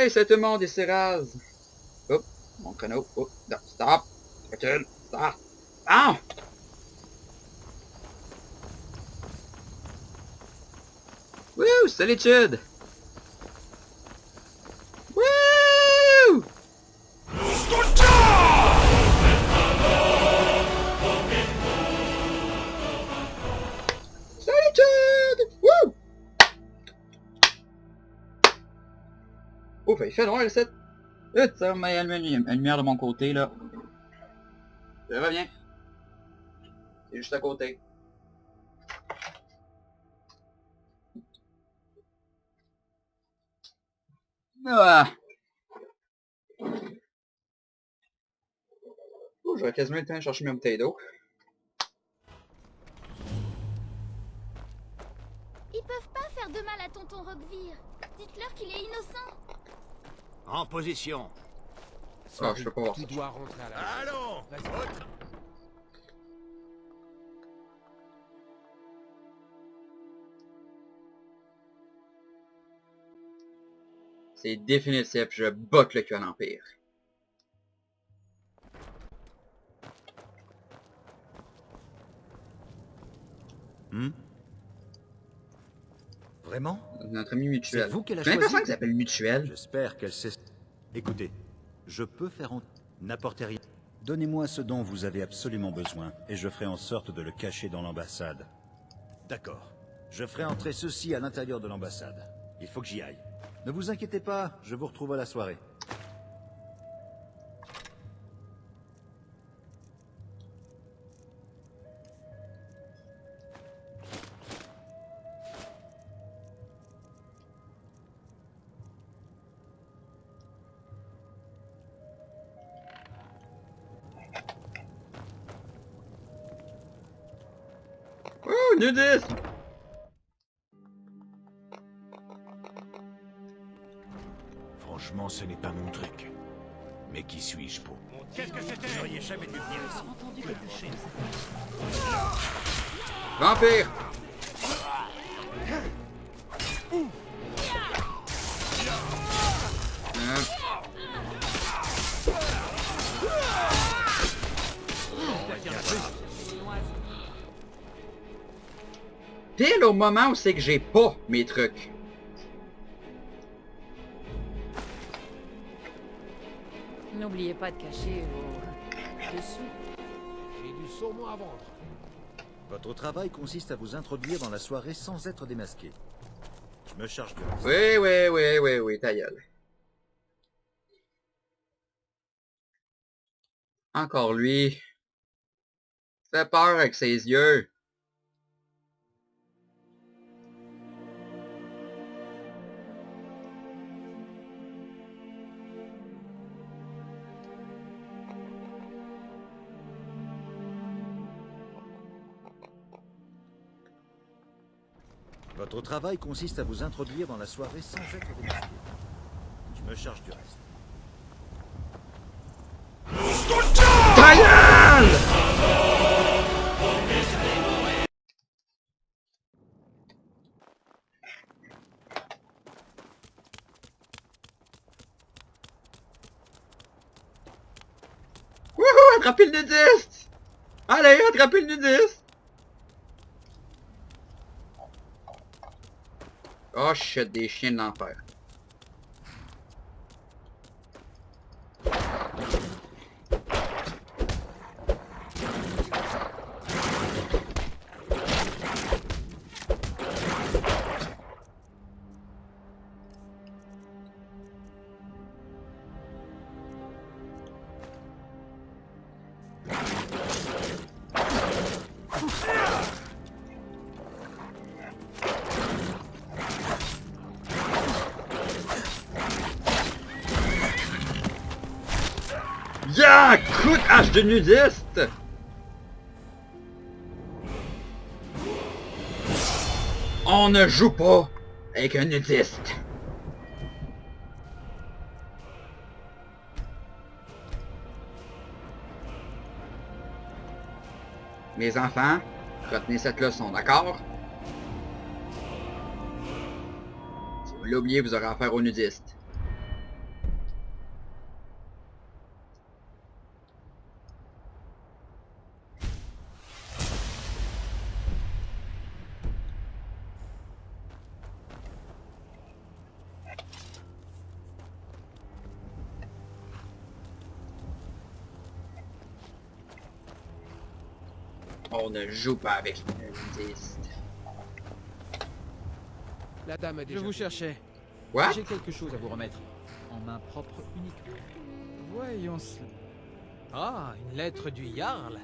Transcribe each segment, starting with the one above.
Hey, c'est tout le monde, ici Raz. Oups, mon chrono. Oups, non, stop. Recule, stop. Ah! Wouh, solitude! Wouh! Solitude! Wouh! Ouf, il fait noir, le set. Ça m'a allumé une lumière de mon côté, là. Je reviens. C'est juste à côté. Ah! Oh, j'aurais quasiment le temps de chercher mes bouteilles d'eau. Ils peuvent pas faire de mal à tonton Roquevire. Dites-leur qu'il est innocent. En position. Ah, je peux pas voir Tu ça. dois rentrer à la... Allons. Vas-y. C'est définitif, je botte le cul à l'Empire. Vraiment? Notre ami mutuel. C'est vous qui l'a J'ai l'impression choisi? qu'il s'appelle mutuel. J'espère qu'elle sait... Écoutez, je peux faire en... N'apportez rien. Donnez-moi ce dont vous avez absolument besoin, et je ferai en sorte de le cacher dans l'ambassade. D'accord. Je ferai entrer ceci à l'intérieur de l'ambassade. Il faut que j'y aille. Ne vous inquiétez pas, je vous retrouve à la soirée. Oh, nudisme! Franchement, ce n'est pas mon truc. Mais qui suis-je pour... Qu'est-ce que c'était? Vous n'auriez jamais dû venir ici. Entendu quelque chose. Vampire! Pile au moment où c'est que j'ai pas mes trucs. N'oubliez pas de cacher vos dessous. J'ai du saumon à vendre. Votre travail consiste à vous introduire dans la soirée sans être démasqué. Je me charge du reste. Oui, ta gueule. Encore lui. Fait peur avec ses yeux. Votre travail consiste à vous introduire dans la soirée sans être démasqué. Je me charge du reste. Ta gueule! Wouhou! Attrapez le nudiste! Allez, attrapez le nudiste! Oh shit, des chiens de l'enfer. Yeah! Coup de hache de nudiste! On ne joue pas avec un nudiste. Mes enfants, retenez cette leçon, d'accord? Si vous l'oubliez, vous aurez affaire aux nudistes. On ne joue pas avec les nudistes. La dame a déjà... Je vous cherchais. What? J'ai quelque chose à vous remettre. En main propre uniquement. Voyons cela. Ah, une lettre du Jarl.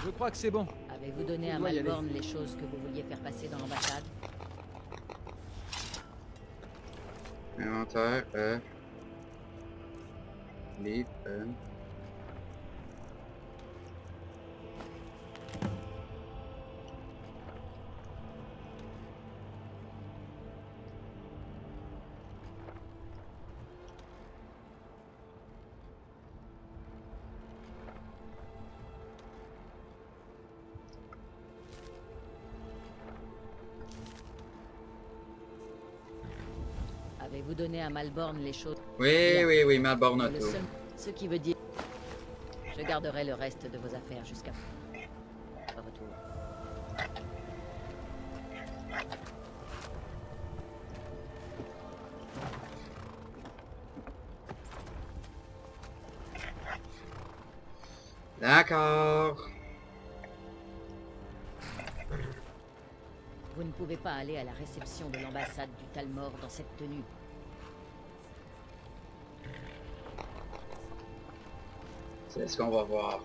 Je crois que c'est bon. Avez-vous donné à On doit y Malborn les choses que vous vouliez faire passer dans l'ambassade? Inventaire, livre, Avez-vous donné à Malborn les choses? Oui, ma borne Le auto. seul... Ce qui veut dire... Je garderai le reste de vos affaires jusqu'à... votre retour. D'accord. Vous ne pouvez pas aller à la réception de l'ambassade du Talmor dans cette tenue. C'est ce qu'on va voir.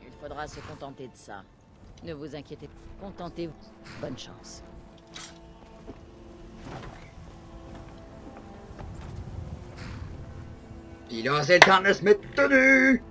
Il faudra se contenter de ça. Ne vous inquiétez pas. Contentez-vous. Bonne chance. Pis là, c'est le temps de se mettre tout nu!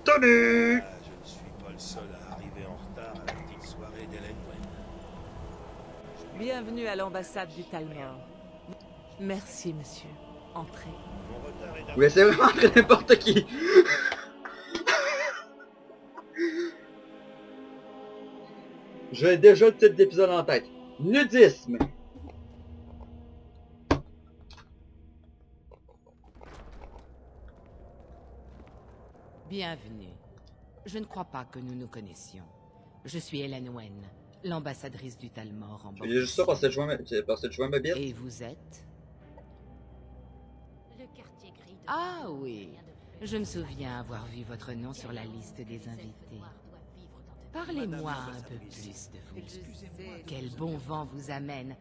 Tout nu! Ah, je ne suis pas le seul à arriver en retard à la petite soirée d'Elenwen. Bienvenue à l'ambassade du Talmor. Merci, monsieur. Entrez. Mon retard est Vous laissez vraiment entrer n'importe qui! J'ai déjà le titre d'épisode en tête. Nudisme! Bienvenue. Je ne crois pas que nous nous connaissions. Je suis Elenwen, l'ambassadrice du Talmor en Il y a juste ça parce que je vois ma bite. Et vous êtes? Le quartier gris de... Ah oui. Je me souviens avoir vu votre nom sur la liste des invités. Parlez-moi un peu plus de vous. Quel bon vent vous amène.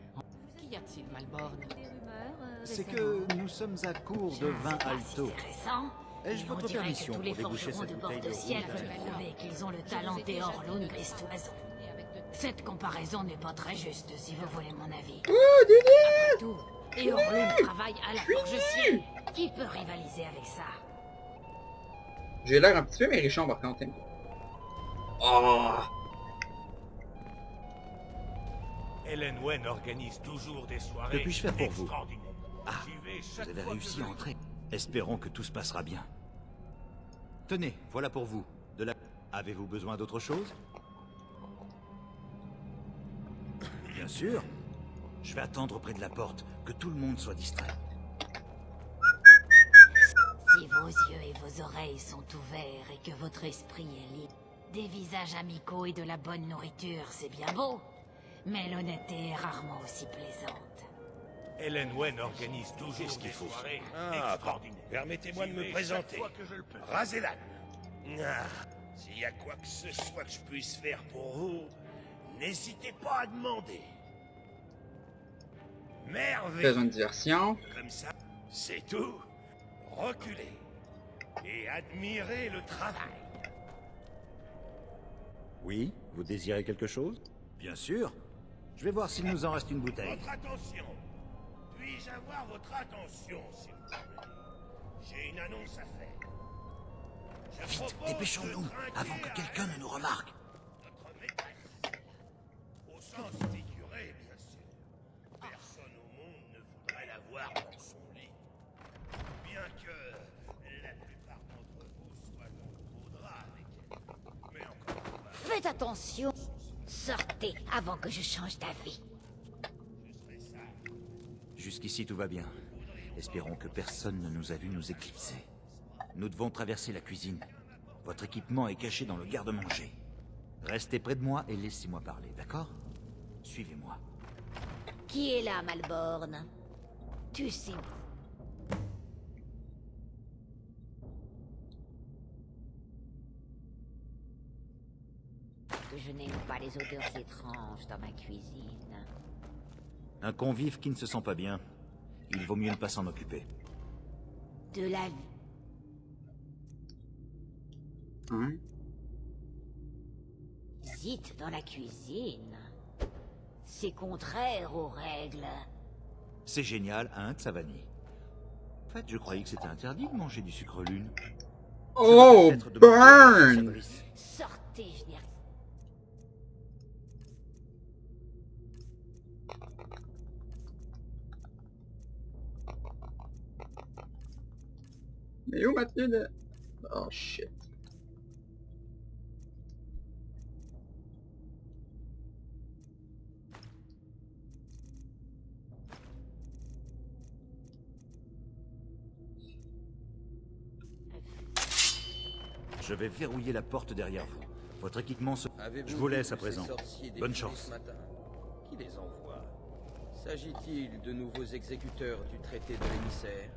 Qu'y a-t-il, Malborn? C'est que nous sommes à court de vin alto. Récent. Ai-je Mais on votre dirait permission que tous les pour déboucher forgerons cette de bouteille bord de de ciel rouge veulent prouver qu'ils ont le talent des Orlund gristoises. Cette comparaison n'est pas très juste, si vous voulez mon avis. Après tout, et Orlund travaille à la forge ciel. Qui peut rivaliser avec ça? J'ai l'air un petit peu mérichon par contre. Hein. Oh! Elenwen organise toujours des soirées Que puis-je faire pour vous? extraordinaires. Ah, J'y vais vous chaque avez fois réussi que à je- entrer. Espérons que tout se passera bien. Tenez, voilà pour vous. De la... Avez-vous besoin d'autre chose? Bien sûr. Je vais attendre auprès de la porte, que tout le monde soit distrait. Si vos yeux et vos oreilles sont ouverts et que votre esprit est libre, des visages amicaux et de la bonne nourriture, c'est bien beau. Mais l'honnêteté est rarement aussi plaisante. Elenwen organise toujours Qu'est-ce qu'il des faut soirées Ah, extraordinaires. permettez-moi de J'y me vais présenter. chaque fois que je le peux. Razelan. Ah, s'il y a quoi que ce soit que je puisse faire pour vous, n'hésitez pas à demander. Merveilleux. Faisons une diversion. Comme ça, c'est tout. Reculez. Et admirez le travail. Oui, vous désirez quelque chose? Bien sûr. Je vais voir s'il nous en reste une bouteille. Votre attention. Puis-je avoir votre attention, s'il vous plaît? J'ai une annonce à faire. Je Vite, propose dépêchons-nous, de trinquer avant que à quelqu'un ne nous remarque. notre maîtresse. Au sens figuré, bien sûr. Personne au monde ne voudrait la voir dans son lit. Bien que la plupart d'entre vous soient dans le beau drap avec elle. Mais encore une fois, Faites attention. Sortez avant que je change d'avis. Jusqu'ici, tout va bien. Espérons que personne ne nous a vu nous éclipser. Nous devons traverser la cuisine. Votre équipement est caché dans le garde-manger. Restez près de moi et laissez-moi parler, d'accord? Suivez-moi. Qui est là, Malborn? Tu sais... que je n'aime pas les odeurs étranges dans ma cuisine. Un convive qui ne se sent pas bien. Il vaut mieux ne pas s'en occuper. De la vie. Hein? Visite dans la cuisine. C'est contraire aux règles. C'est génial, hein, Xavani? En fait, je croyais que c'était interdit de manger du sucre lune. Oh, burn! Sortez, je n'ai rien. Mais où ma tenue de... Oh shit. Je vais verrouiller la porte derrière vous. Votre équipement se... Je vous laisse à présent. Bonne chance. Qui les envoie? S'agit-il de nouveaux exécuteurs du traité de l'émissaire?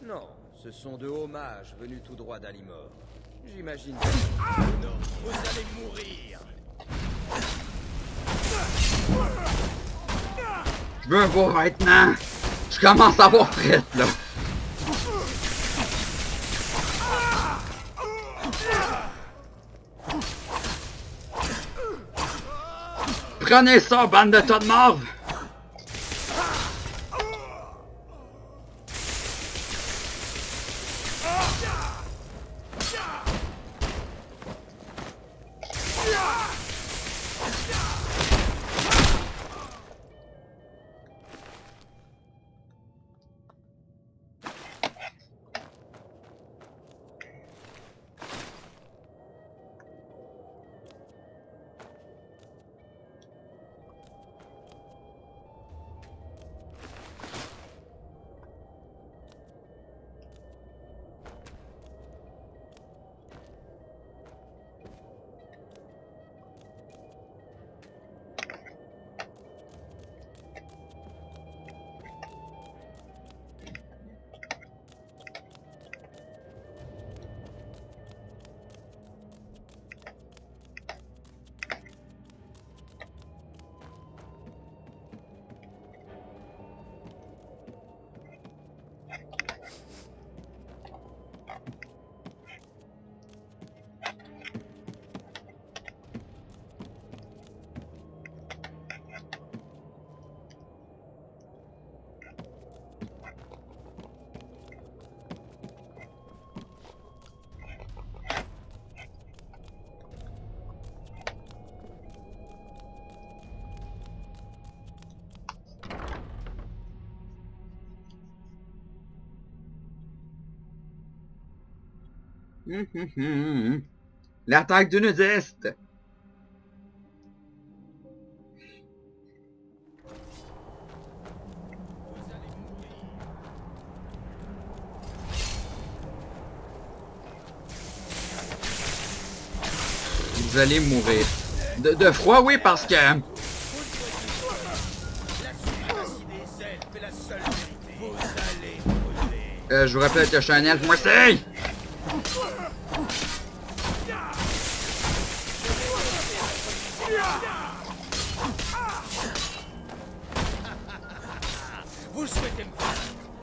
Non, ce sont de hauts mages venus tout droit d'Alimor. J'imagine... Non, vous allez mourir. Je veux voir maintenant. Je commence à avoir prête, là. Prenez ça, bande de tas de morts! L'attaque du nudiste! Vous allez mourir. De froid, oui, parce que... La suprématie des elfes est la seule vérité. Vous allez brûler. je vous rappelle que je suis un elfe, moi aussi! Vous souhaitez me faire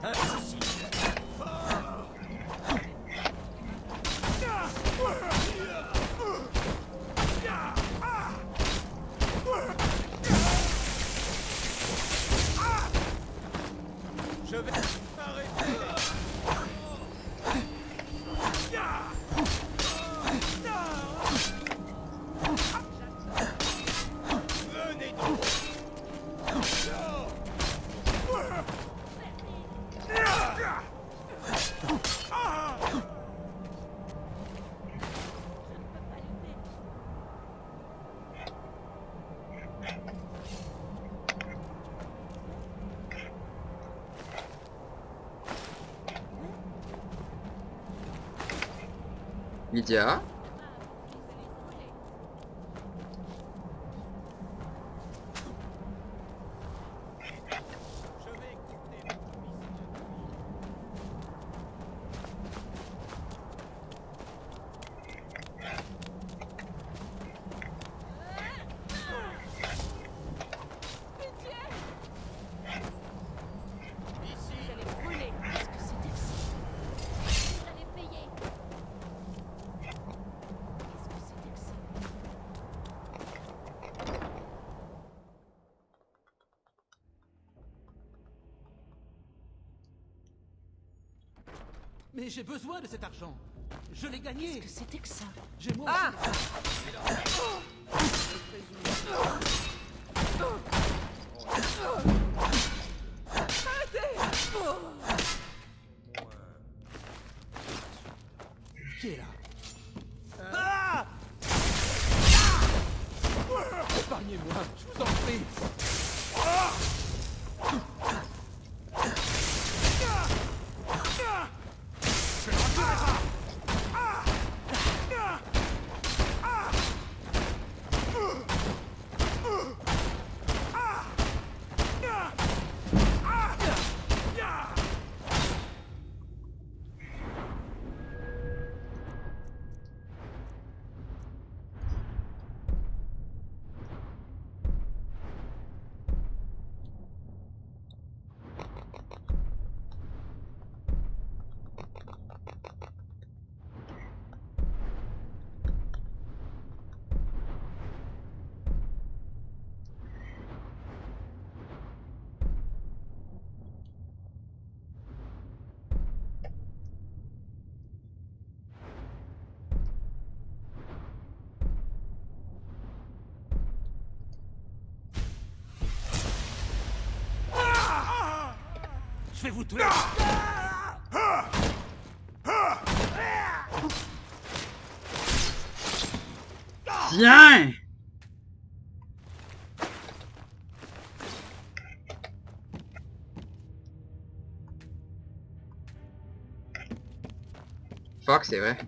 impossible. Je vais arrêter. Venez donc. Lydia. Mais j'ai besoin de cet argent. Je l'ai gagné. Qu'est-ce que c'était que ça? J'ai moi Qui est là? Épargnez-moi, je vous en prie. Je vais vous tuer. Tiens! Fuck, c'est vrai.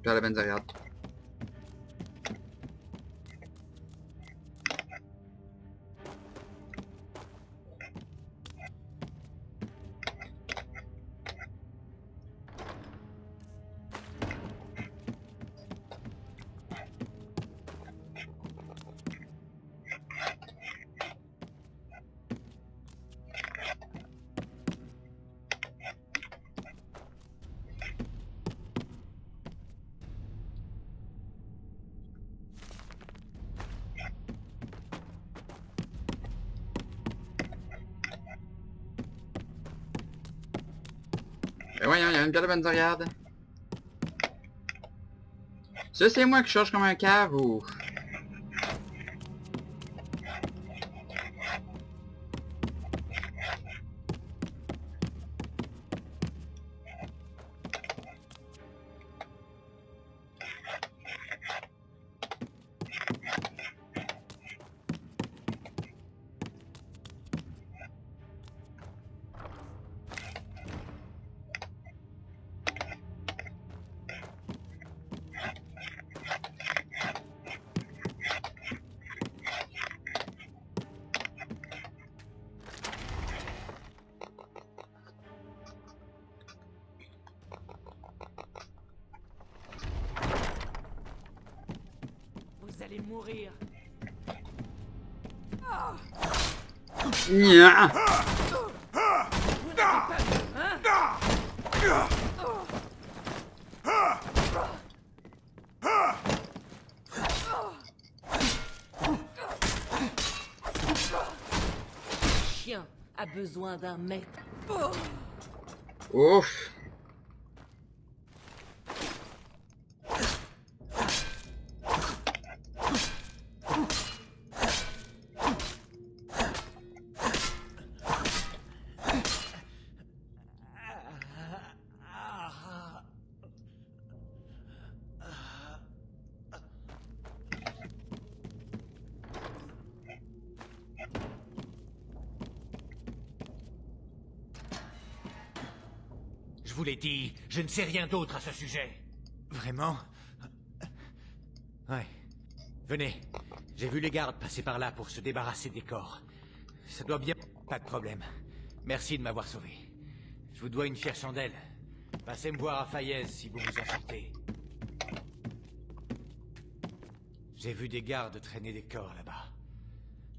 Vers la Benzariade. Ben voyons, il y a une belle Benzariade. Ça, c'est moi qui charge comme un cave ou... Vous allez mourir. Nya. Chien a besoin d'un maître. Ouf. Je vous l'ai dit, je ne sais rien d'autre à ce sujet. Vraiment? Ouais. Venez. J'ai vu les gardes passer par là pour se débarrasser des corps. Ça doit bien... Pas de problème. Merci de m'avoir sauvé. Je vous dois une fière chandelle. Passez me voir à Fayez si vous vous en sortez. J'ai vu des gardes traîner des corps là-bas.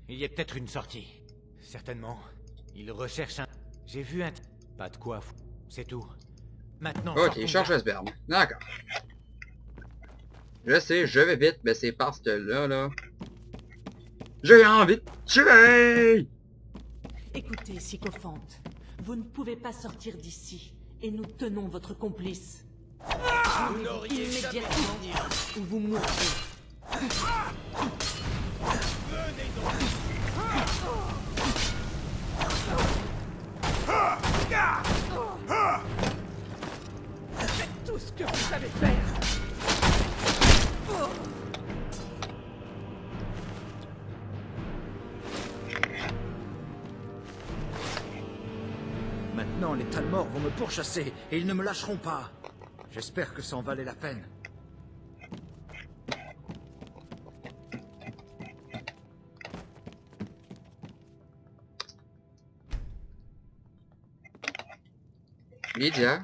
Il y a peut-être une sortie. Certainement. Ils recherchent un... J'ai vu un... Pas de quoi. C'est tout. Maintenant... Ok, charge Westberg. D'accord. Je sais, je vais vite, mais c'est parce que là... J'ai envie de tuer! Écoutez, sycophante, vous ne pouvez pas sortir d'ici, et nous tenons votre complice. Vous n'auriez jamais dû venir. Ou vous mourrez. Venez donc. Faites tout ce que vous savez faire. Maintenant, les Talmors vont me pourchasser et ils ne me lâcheront pas. J'espère que ça en valait la peine. Lydia.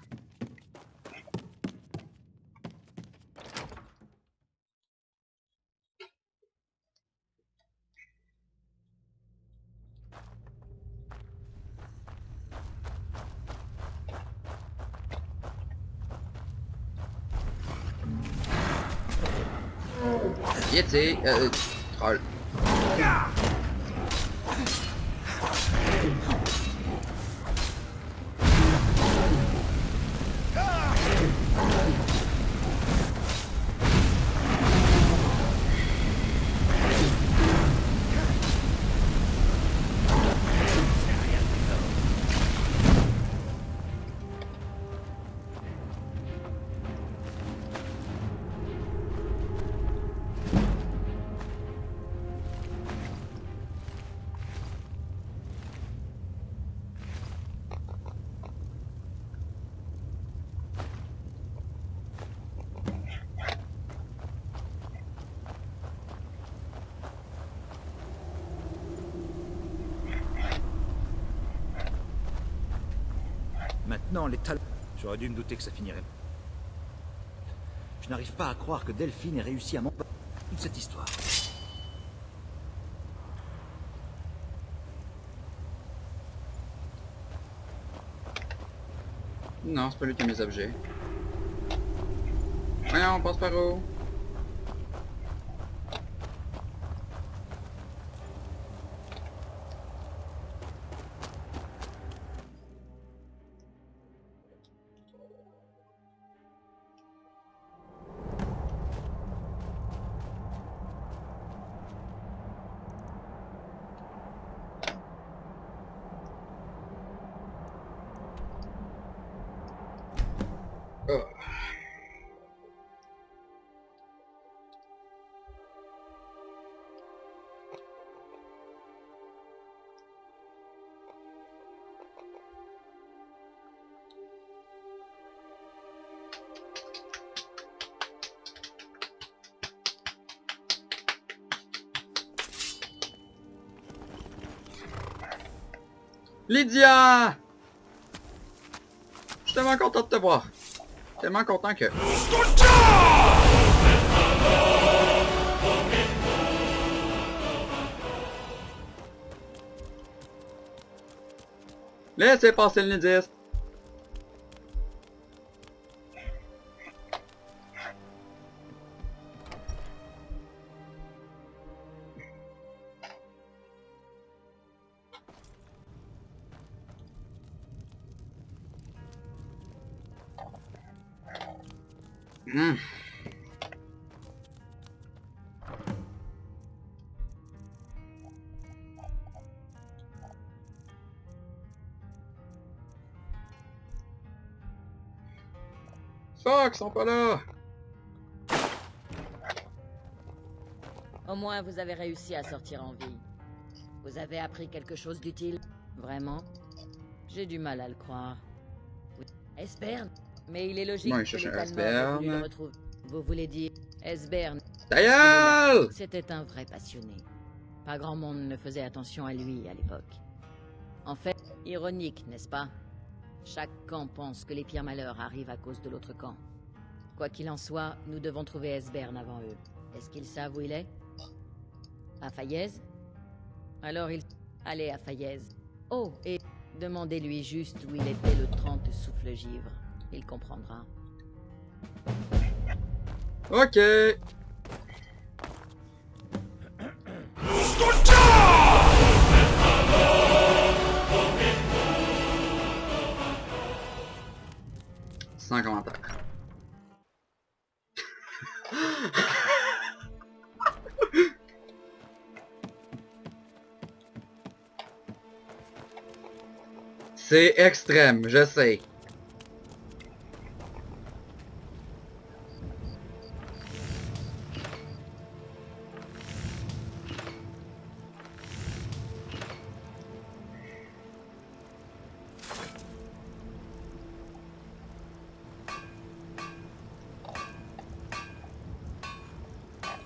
Yeti, troll. Maintenant, les Talmors... J'aurais dû me douter que ça finirait. Je n'arrive pas à croire que Delphine ait réussi à m'emporter toute cette histoire. Non, c'est pas lui qui a mes objets. Voyons, on passe par où? Oh. Lydia! Je suis tellement content de te voir. Tellement content que... Laissez passer le nudiste. Fuck, ils sont pas là. Au moins, vous avez réussi à sortir en vie. Vous avez appris quelque chose d'utile? Vraiment? J'ai du mal à le croire. Oui. Esbern. Mais il est logique Moi, il que cherche les un Talmor aient voulu le Esbern. retrouver. Vous voulez dire Esbern. Ta gueule! C'était un vrai passionné. Pas grand monde ne faisait attention à lui à l'époque. En fait, ironique, n'est-ce pas? Chaque camp pense que les pires malheurs arrivent à cause de l'autre camp. Quoi qu'il en soit, nous devons trouver Esbern avant eux. Est-ce qu'ils savent où il est? À Fayez? Alors il... Allez à Fayez. Oh, et demandez-lui juste où il était le 30 souffle-givre. Il comprendra. Ok. Sans commentaire. C'est extrême, je sais.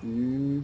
Hmm.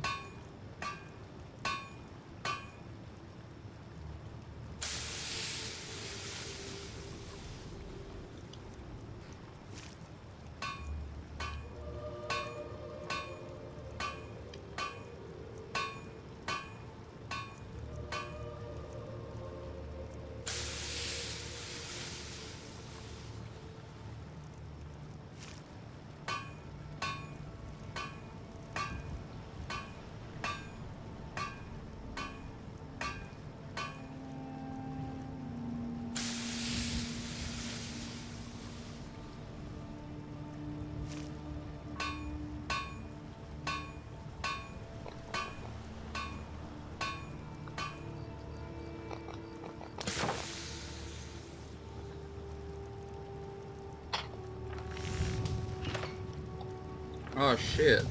Oh shit.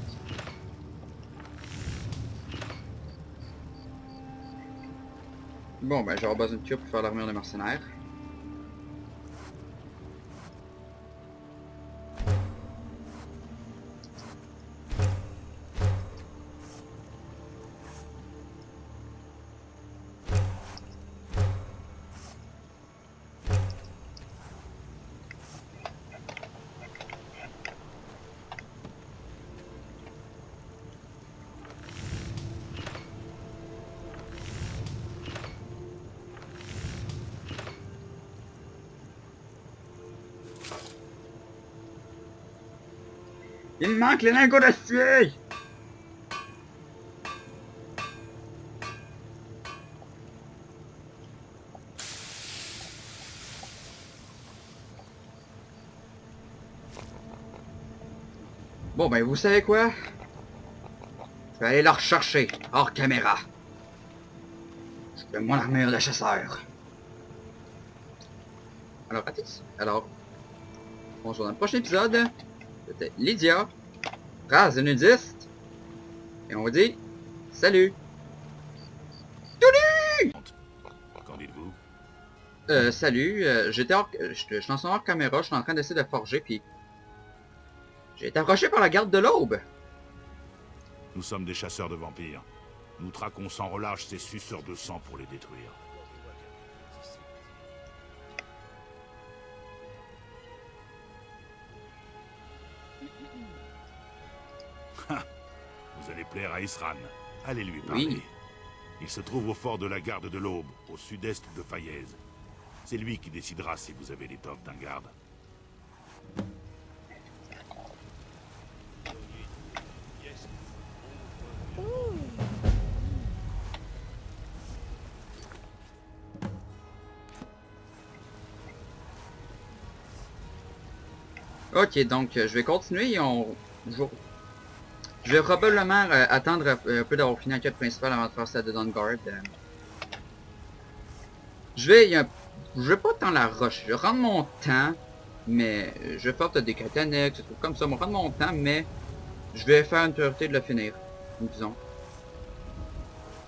Bon ben j'aurai besoin de cure pour faire l'armure de mercenaire. Il me manque les lingots d'acier! Bon ben vous savez quoi? Je vais aller la rechercher, hors caméra. C'est mon armure de chasseur. Alors, alors, on se voit dans le prochain épisode. C'était Lydia, race de nudiste. Et on vous dit salut. Salut! Qu'en dites-vous? Salut, je suis en son hors caméra, je suis en train d'essayer de forger, puis j'ai été approché par la garde de l'Aube. Nous sommes des chasseurs de vampires. Nous traquons sans relâche ces suceurs de sang pour les détruire. Vous allez plaire à Isran. Allez lui parler. Oui. Il se trouve au fort de la garde de l'Aube, au sud-est de Fayez. C'est lui qui décidera si vous avez l'étoffe d'un garde. Ok, donc je vais continuer. Je vais probablement attendre un peu d'avoir fini la quête principale avant de faire celle de Dawnguard. Je vais pas tant la rush. Je vais rendre mon temps, mais je vais faire peut-être des quêtes annexes, des trucs comme ça. Je vais rendre mon temps, mais je vais faire une priorité de le finir, disons.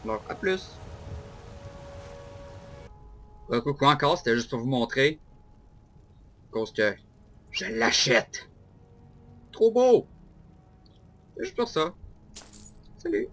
Alors, à plus. Coucou encore, c'était juste pour vous montrer. À cause que Je l'achète. Trop beau. C'est juste pour ça. Salut.